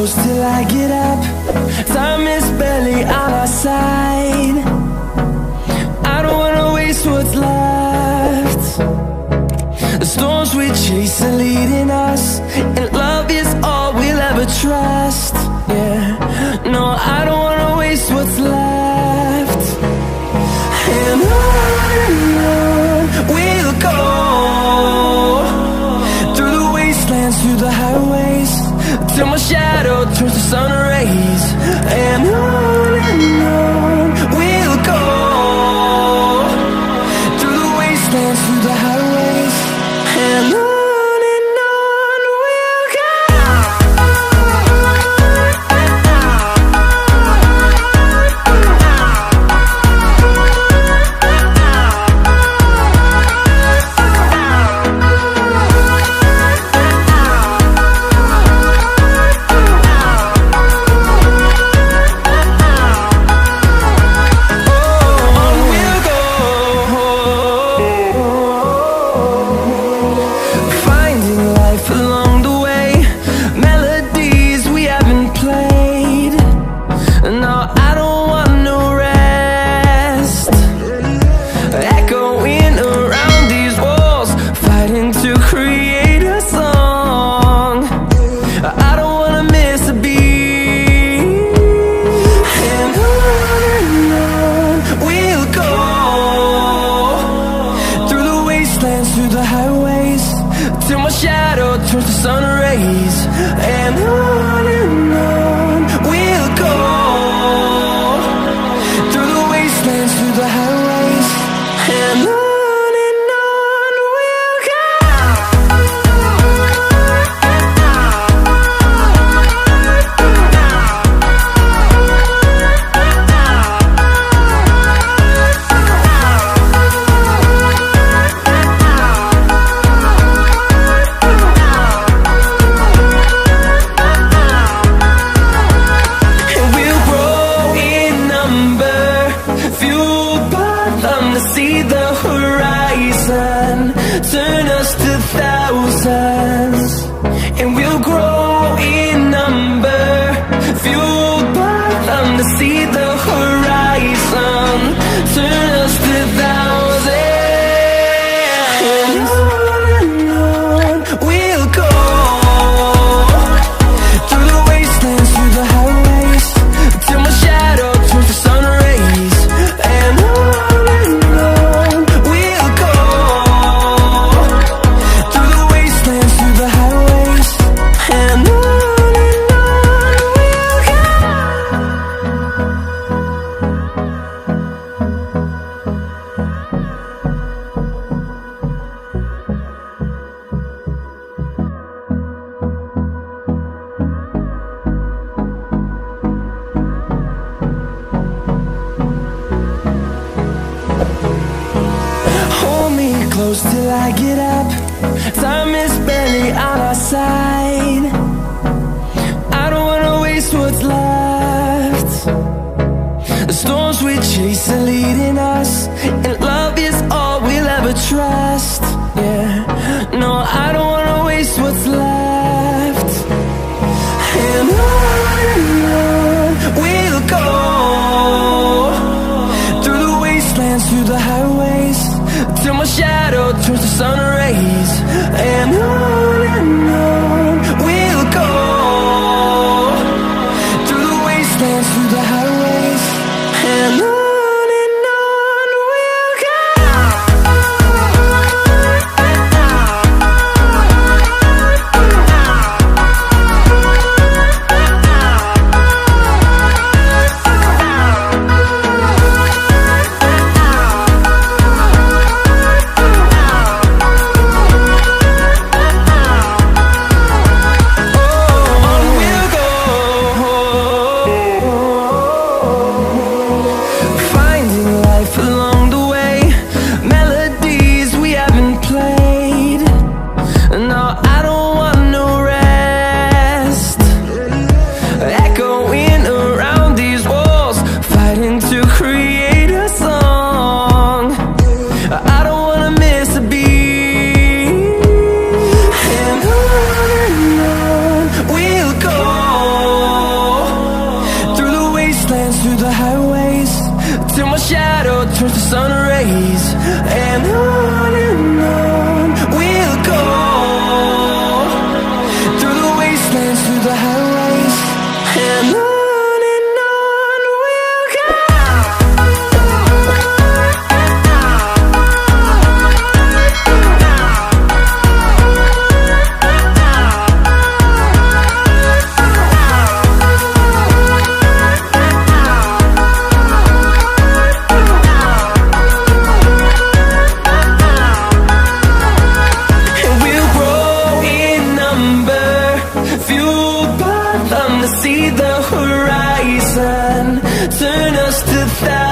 close till I get up. Time is barely on our side. I don't wanna waste what's left. The storms we chase are leading us, and love is all we'll ever trust. Yeah, no, I don't wanna waste what's left. And on we'll go, through the wastelands, through the highways, till my shadow turns to sun rays. And on we'll go, through the wastelands, through the highways, and on we'll go. Through the highways, till my shadow turns to sun rays. And on we'll go, through the wastelands, through the highways, and on we'll go. See the horizon, turn us to thousands, and we'll grow in number, fueled by them. To see the horizon, turn us to thousands, and on we'll go, through the wastelands, through the highways, till my shadow turns to sun rays. And close till I get up. Time is barely on our side. I don't wanna waste what's left. The storms we chase are leading us, and love is all we'll ever trust. Yeah, no, I don't wanna waste what's left. And on we'll go, through the wastelands, through the highways, till my shadow turns to sun rays. And on we'll go, through the wastelands, through the highways, and on. the horizon, turn us to thousands.